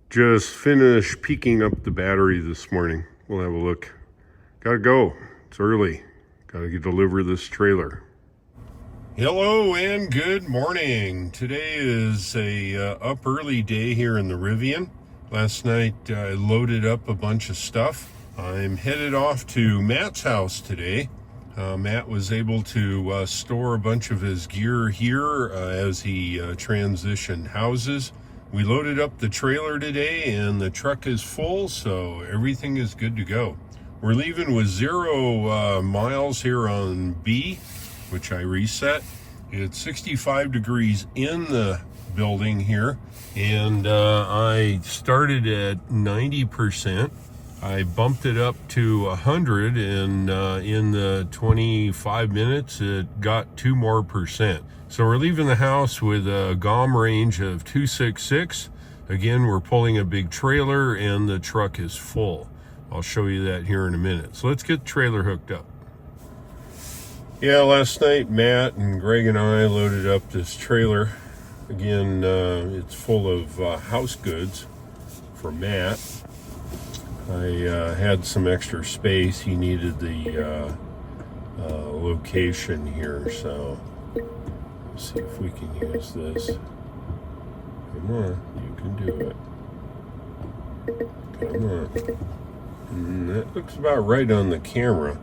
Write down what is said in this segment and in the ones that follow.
Just finished peaking up the battery this morning. We'll have a look. Gotta go. It's early. Gotta deliver this trailer. Hello and good morning. Today is a up early day here in the Rivian. Last night I loaded up a bunch of stuff. I'm headed off to Matt's house today. Matt was able to store a bunch of his gear here as he transitioned houses. We loaded up the trailer today and the truck is full, so everything is good to go. We're leaving with 0 miles here on B, which I reset. It's 65 degrees in the building here, and I started at 90%. I bumped it up to 100, and in the 25 minutes, it got 2 more percent. So we're leaving the house with a GOM range of 266. Again, we're pulling a big trailer and the truck is full. I'll show you that here in a minute. So let's get the trailer hooked up. Yeah, last night Matt and Greg and I loaded up this trailer. Again, it's full of house goods for Matt. I had some extra space. He needed the location here, so let's see if we can use this. Come on, you can do it. Come on. That looks about right on the camera.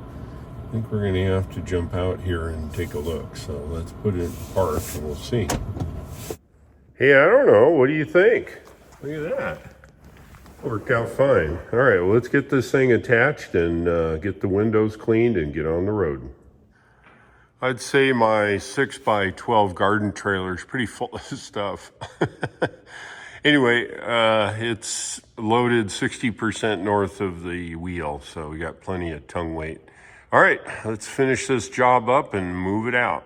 I think we're going to have to jump out here and take a look. So let's put it in park and we'll see. Hey, I don't know. What do you think? Look at that. Worked out fine. All right, well, let's get this thing attached and get the windows cleaned and get on the road. I'd say my 6x12 garden trailer is pretty full of stuff. Anyway, it's loaded 60% north of the wheel, so we got plenty of tongue weight. All right, let's finish this job up and move it out.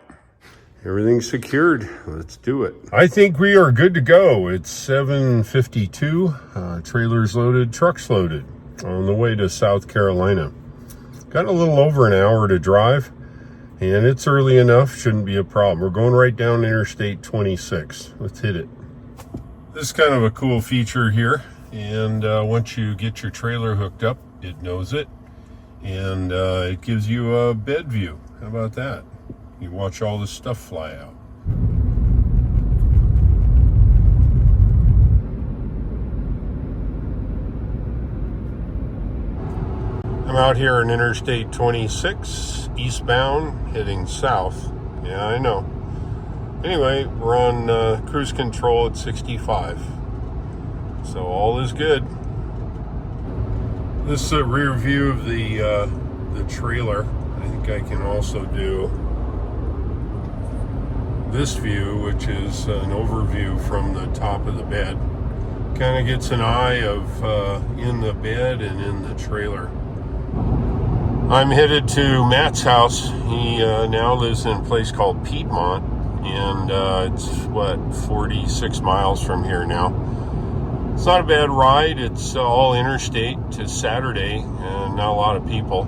Everything's secured. Let's do it. I think we are good to go. It's 7:52. Trailers loaded, trucks loaded, on the way to South Carolina. Got a little over an hour to drive, and it's early enough. Shouldn't be a problem. We're going right down Interstate 26. Let's hit it. This is kind of a cool feature here, and once you get your trailer hooked up, it knows it, and it gives you a bed view. How about that? You watch all this stuff fly out. I'm out here on Interstate 26, eastbound, heading south. Yeah, I know. Anyway, we're on cruise control at 65. So all is good. This is a rear view of the trailer. I think I can also do this view, which is an overview from the top of the bed. Kind of gets an eye of in the bed and in the trailer. I'm headed to Matt's house. He now lives in a place called Piedmont, and it's 46 miles from here now. It's not a bad ride. It's all interstate. It's Saturday and not a lot of people.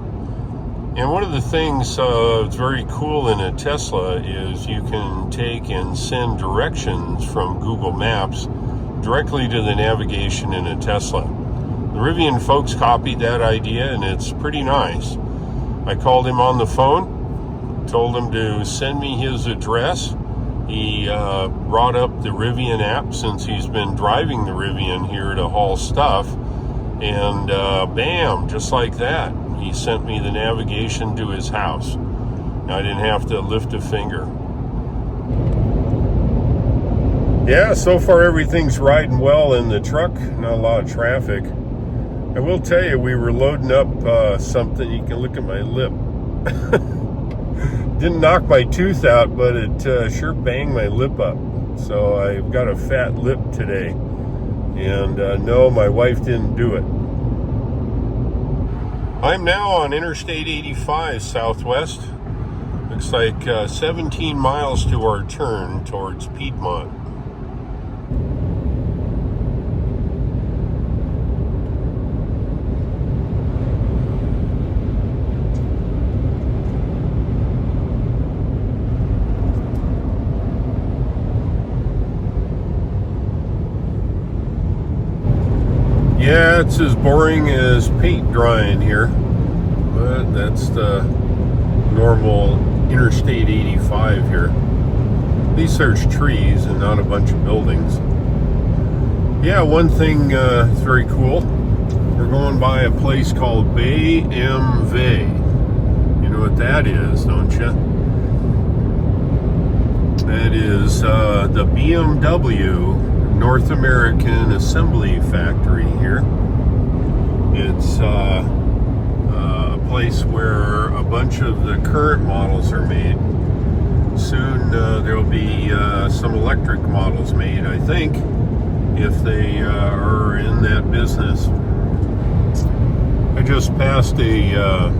And one of the things that's very cool in a Tesla is you can take and send directions from Google Maps directly to the navigation in a Tesla. The Rivian folks copied that idea, and it's pretty nice. I called him on the phone, told him to send me his address. He brought up the Rivian app since he's been driving the Rivian here to haul stuff, and bam, just like that. He sent me the navigation to his house. I didn't have to lift a finger. Yeah, so far everything's riding well in the truck. Not a lot of traffic. I will tell you, we were loading up something. You can look at my lip. Didn't knock my tooth out, but it sure banged my lip up. So I've got a fat lip today. And no, my wife didn't do it. I'm now on Interstate 85 Southwest. Looks like 17 miles to our turn towards Piedmont. Yeah, it's as boring as paint drying here, but that's the normal Interstate 85 here. At least there's trees and not a bunch of buildings. Yeah, one thing that's very cool, we're going by a place called BMW. You know what that is, don't you? That is the BMW North American Assembly Factory here. It's a place where a bunch of the current models are made. Soon there'll be some electric models made, I think, if they are in that business. I just passed a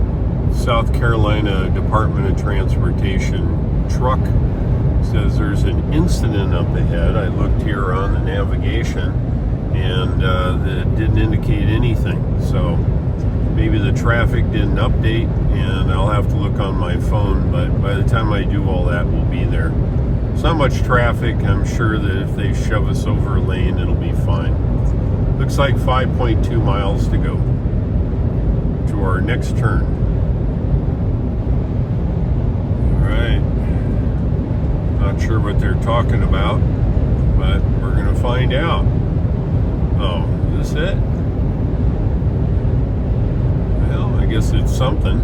South Carolina Department of Transportation truck. It says there's an incident up ahead. I looked here on the navigation and it didn't indicate anything. So maybe the traffic didn't update and I'll have to look on my phone, but by the time I do all that, we'll be there. It's not much traffic. I'm sure that if they shove us over a lane, it'll be fine. Looks like 5.2 miles to go to our next turn. All right. Not sure what they're talking about, but we're going to find out. Oh, is this it? Well, I guess it's something.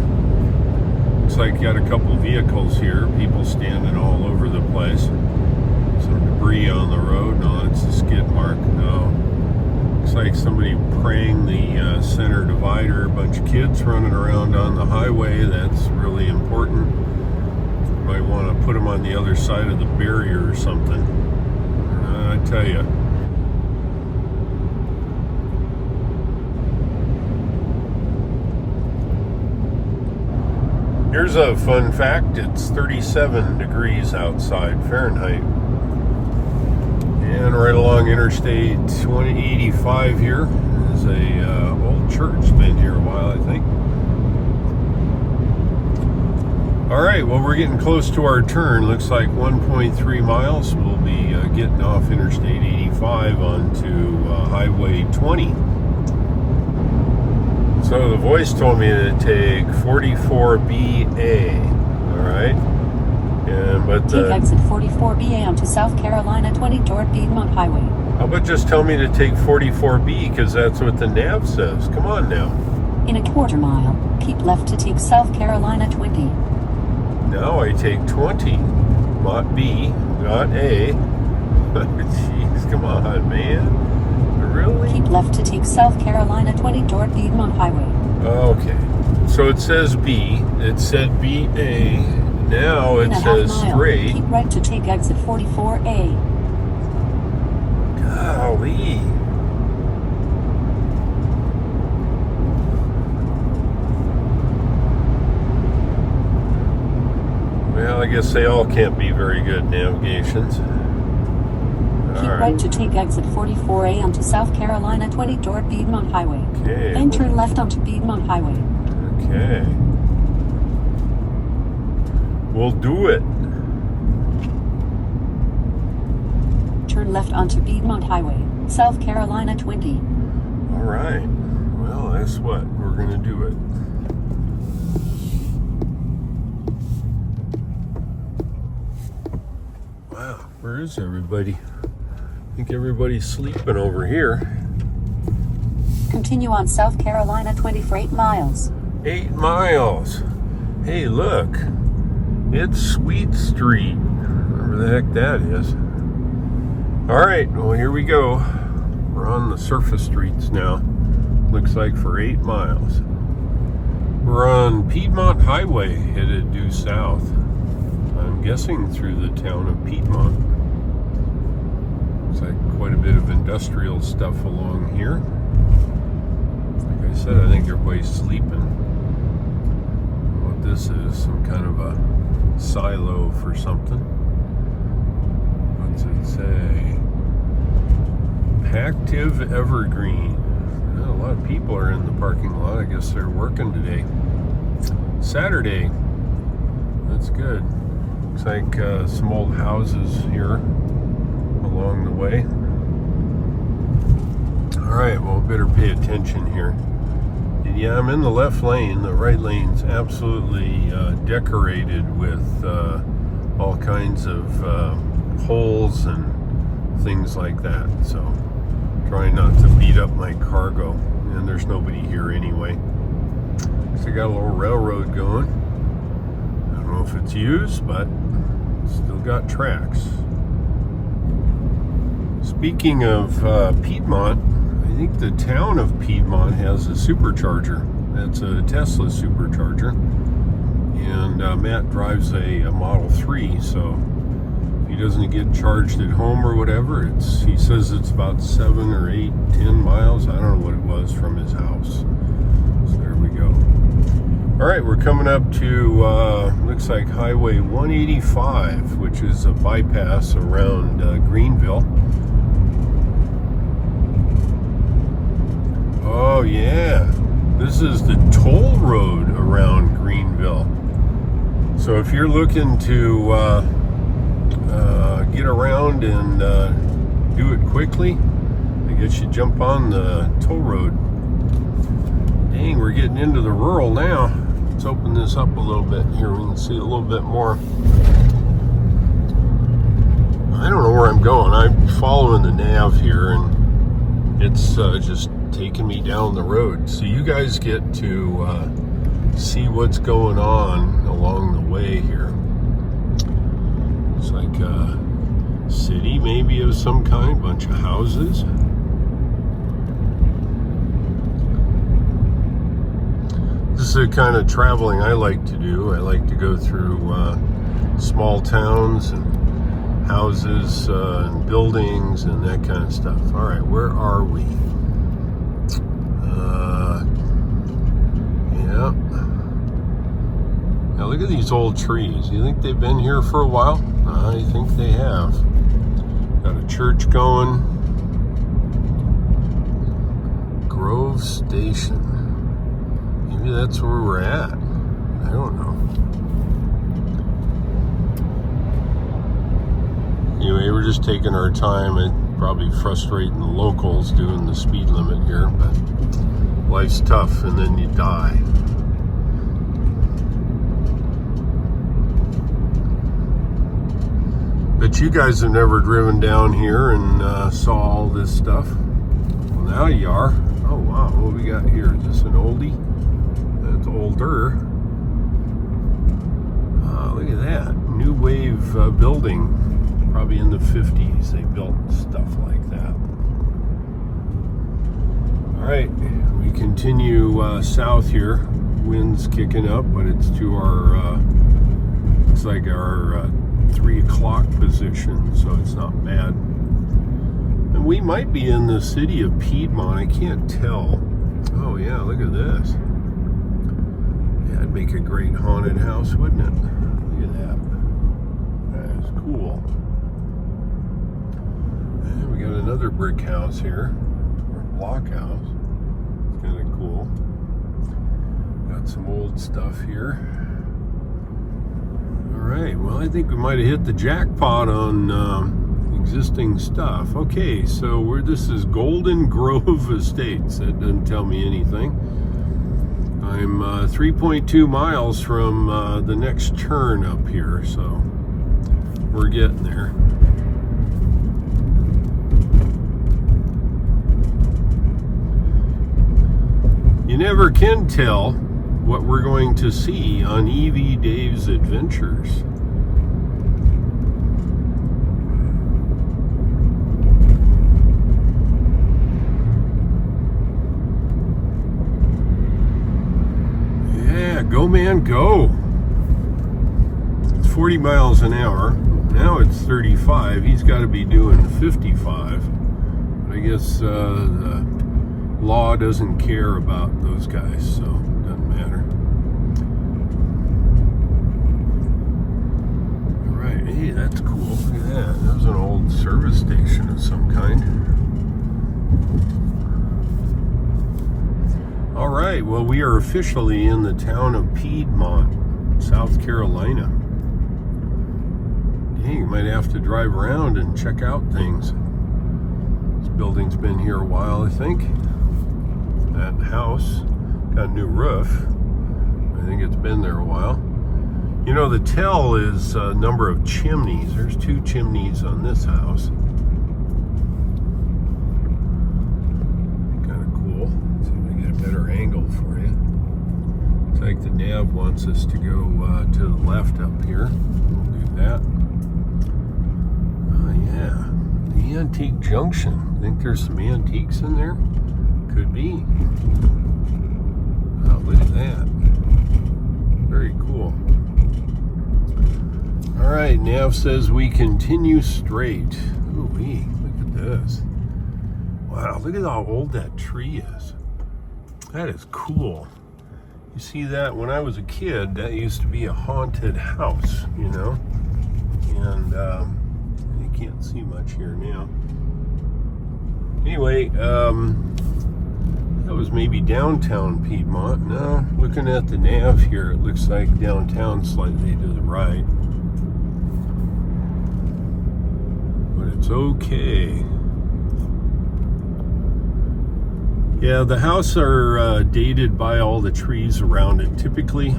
Looks like you got a couple vehicles here, people standing all over the place. Some debris on the road. No, it's a skid mark. No. Looks like somebody praying the center divider. A bunch of kids running around on the highway. That's really important. Might want to put them on the other side of the barrier or something. I tell you. Here's a fun fact. It's 37 degrees outside Fahrenheit. And right along Interstate 85 here is a old church. Been here a while, I think. All right, well, we're getting close to our turn. Looks like 1.3 miles. We'll be getting off Interstate 85 onto Highway 20. So the voice told me to take 44BA, all right? But take exit 44BA onto South Carolina 20 toward Piedmont Highway. How about just tell me to take 44B, because that's what the nav says. Come on now. In a quarter mile, keep left to take South Carolina 20. Now I take 20, not B, not A. Jeez, come on, man. Really? Keep left to take South Carolina 20 toward Piedmont Highway. Okay. So it says B. It said BA. Now it says straight. Keep right to take exit 44A. Golly. Well, I guess they all can't be very good navigations. Keep right to take exit 44A onto South Carolina 20 toward Piedmont Highway. Okay. Then turn left onto Piedmont Highway. Okay. We'll do it. Turn left onto Piedmont Highway, South Carolina 20. All right. Well, that's what. We're going to do it. Wow. Where is everybody? I think everybody's sleeping over here. Continue on South Carolina 20 for 8 miles. 8 miles. Hey, look. It's Sweet Street. Whatever the heck that is. All right. Well, here we go. We're on the surface streets now. Looks like for 8 miles. We're on Piedmont Highway headed due south. I'm guessing through the town of Piedmont. Looks like quite a bit of industrial stuff along here. Like I said, I think everybody's sleeping. What this is, some kind of a silo for something. What's it say? Active Evergreen. Well, a lot of people are in the parking lot. I guess they're working today. Saturday. That's good. Looks like some old houses here along the way. All right, well, better pay attention here. Yeah, I'm in the left lane. The right lane's absolutely decorated with all kinds of holes and things like that. So trying not to beat up my cargo. And there's nobody here anyway. So got a little railroad going. I don't know if it's used, but still got tracks. Speaking of Piedmont, I think the town of Piedmont has a supercharger. That's a Tesla supercharger. And Matt drives a Model 3, so if he doesn't get charged at home or whatever, he says it's about 7 or 8, 10 miles. I don't know what it was from his house. So there we go. All right, we're coming up to, looks like Highway 185, which is a bypass around Greenville. Oh yeah, this is the toll road around Greenville. So if you're looking to get around and do it quickly, I guess you jump on the toll road. Dang, we're getting into the rural now. Let's open this up a little bit here. We can see a little bit more. I don't know where I'm going. I'm following the nav here, and it's just taking me down the road. So you guys get to see what's going on along the way here. It's like a city maybe of some kind, bunch of houses. This is the kind of traveling I like to do. I like to go through small towns and houses and buildings and that kind of stuff. All right, where are we? Yeah. Now look at these old trees. You think they've been here for a while? I think they have. Got a church going. Grove Station. Maybe that's where we're at. I don't know. Anyway, we're just taking our time. It's probably frustrating the locals doing the speed limit here, but life's tough and then you die. But you guys have never driven down here and saw all this stuff. Well, now you are. Oh wow, what we got here? Is this an oldie? That's older. Look at that. New wave building. Probably in the 50s they built stuff like that. All right, we continue south here. Wind's kicking up, but it's to our, looks like our 3 o'clock position, so it's not bad. And we might be in the city of Piedmont, I can't tell. Oh yeah, look at this. Yeah, it'd make a great haunted house, wouldn't it? Look at that. That is cool. And we got another brick house here, or block house. It's kind of cool. Got some old stuff here. All right, well, I think we might have hit the jackpot on existing stuff. Okay, so this is Golden Grove Estates. That doesn't tell me anything. I'm 3.2 miles from the next turn up here, so we're getting there. You never can tell what we're going to see on EV Dave's Adventures. Yeah, go man, go. It's 40 miles an hour. Now it's 35. He's got to be doing 55. But I guess the law doesn't care about those guys, so it doesn't matter. All right, hey, that's cool. Look at that. That was an old service station of some kind. All right, well, we are officially in the town of Piedmont, South Carolina. Dang, you might have to drive around and check out things. This building's been here a while, I think. that house. Got a new roof. I think it's been there a while. You know, the tell is number of chimneys. There's 2 chimneys on this house. Kind of cool. Let's see if we get a better angle for you. Looks like the nav wants us to go to the left up here. We'll do that. Oh yeah, the Antique Junction. I think there's some antiques in there. Could be. Oh, look at that. Very cool. All right, nav says we continue straight. Ooh-wee, look at this. Wow, look at how old that tree is. That is cool. You see that? When I was a kid, that used to be a haunted house, you know? And you can't see much here now. Anyway, that was maybe downtown Piedmont. No, looking at the nav here, it looks like downtown slightly to the right. But it's okay. Yeah, the houses are dated by all the trees around it. Typically,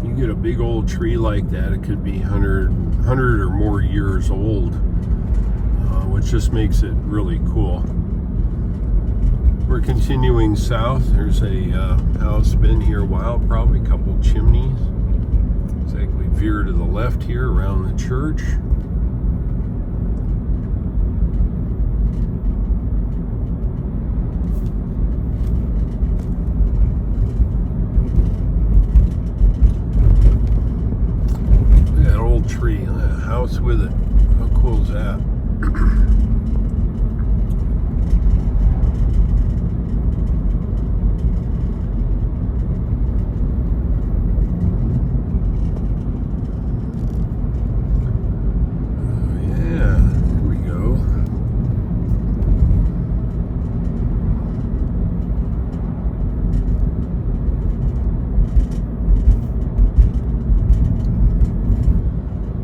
you get a big old tree like that, it could be 100 or more years old, which just makes it really cool. We're continuing south. There's a house been here a while, probably a couple chimneys. Looks like we veer to the left here around the church. Look at that old tree, look at that house with it. How cool is that?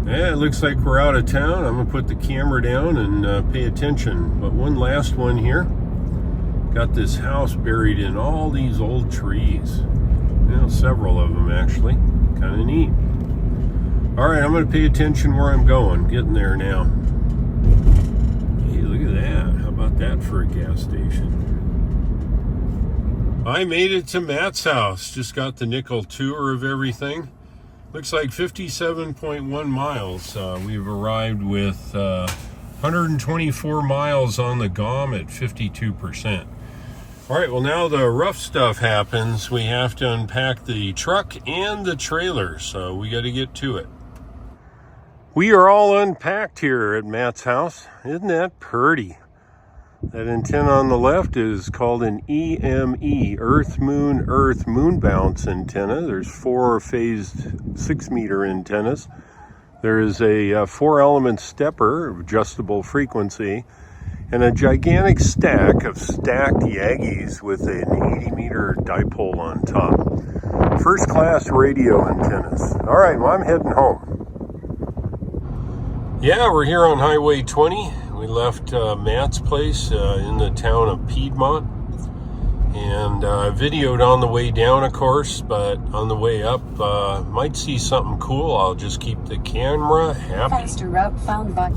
Yeah, it looks like we're out of town. I'm gonna put the camera down and pay attention. But one last one here. Got this house buried in all these old trees. You know, several of them actually. Kind of neat. All right, I'm gonna pay attention where I'm going. Getting there now. Hey, look at that. How about that for a gas station? I made it to Matt's house. Just got the nickel tour of everything. Looks like 57.1 miles. We've arrived with 124 miles on the GOM at 52%. All right, well now the rough stuff happens. We have to unpack the truck and the trailer, so we got to get to it. We are all unpacked here at Matt's house. Isn't that pretty? That antenna on the left is called an EME, Earth-Moon Bounce antenna. There's 4 phased 6-meter antennas. There is a 4-element stepper of adjustable frequency and a gigantic stack of stacked Yagis with an 80-meter dipole on top. First-class radio antennas. All right, well, I'm heading home. Yeah, we're here on Highway 20. We left Matt's place in the town of Piedmont, and videoed on the way down, of course, but on the way up, might see something cool. I'll just keep the camera happy. Faster route found by...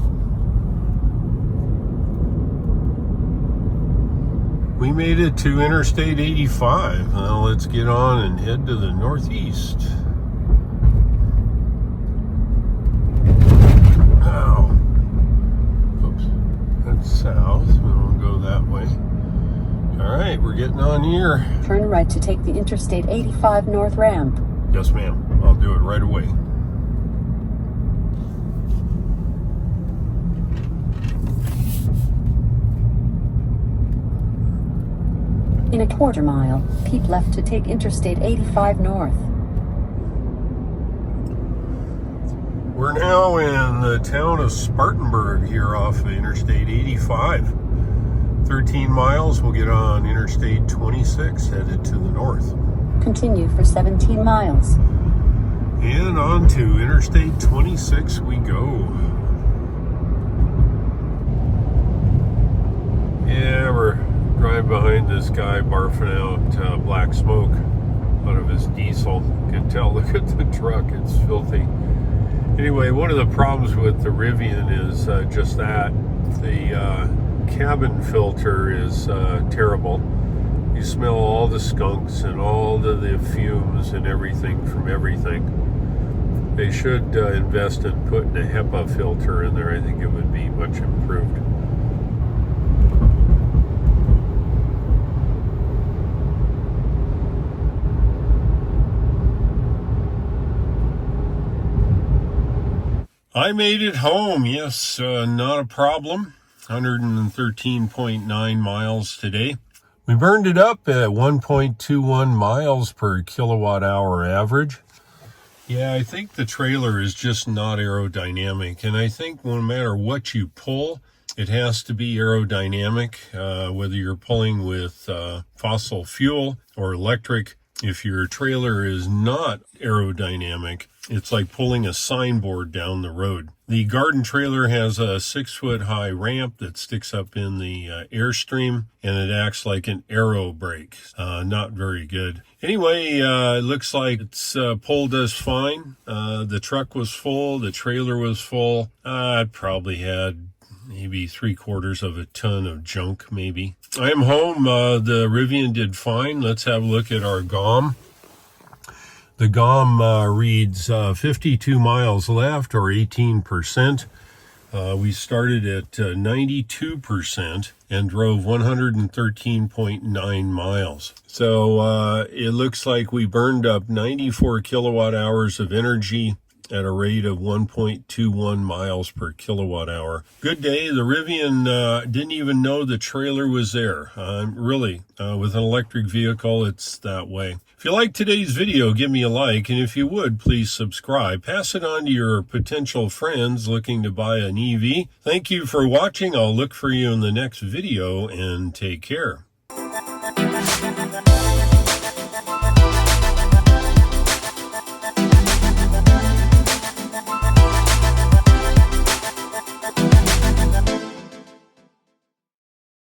We made it to Interstate 85. Now let's get on and head to the northeast. South, we'll go that way. All right, we're getting on here. Turn right to take the Interstate 85 north ramp. Yes, ma'am. I'll do it right away. In a quarter mile, keep left to take Interstate 85 north. We're now in the town of Spartanburg here off of Interstate 85. 13 miles, we'll get on Interstate 26, headed to the north. Continue for 17 miles. And on to Interstate 26 we go. Yeah, we're driving drive behind this guy barfing out black smoke out of his diesel. You can tell, look at the truck, it's filthy. Anyway, one of the problems with the Rivian is just that. The cabin filter is terrible. You smell all the skunks and all the fumes and everything from everything. They should invest in putting a HEPA filter in there. I think it would be much improved. I made it home, yes, not a problem. 113.9 miles today. We burned it up at 1.21 miles per kilowatt hour average. Yeah, I think the trailer is just not aerodynamic, and I think no matter what you pull, it has to be aerodynamic, whether you're pulling with fossil fuel or electric. If your trailer is not aerodynamic, it's like pulling a signboard down the road. The garden trailer has a 6-foot high ramp that sticks up in the airstream, and it acts like an aero brake. Not very good. Anyway, it looks like it's pulled us fine. The truck was full. The trailer was full. It probably had maybe 3/4 of a ton of junk, maybe. I'm home. The Rivian did fine. Let's have a look at our GOM. The GOM reads 52 miles left, or 18%. We started at 92% and drove 113.9 miles. So it looks like we burned up 94 kilowatt hours of energy at a rate of 1.21 miles per kilowatt hour. Good day. The Rivian didn't even know the trailer was there. Really, with an electric vehicle, it's that way. If you like today's video, give me a like, and if you would, please subscribe. Pass it on to your potential friends looking to buy an EV. Thank you for watching. I'll look for you in the next video, and take care.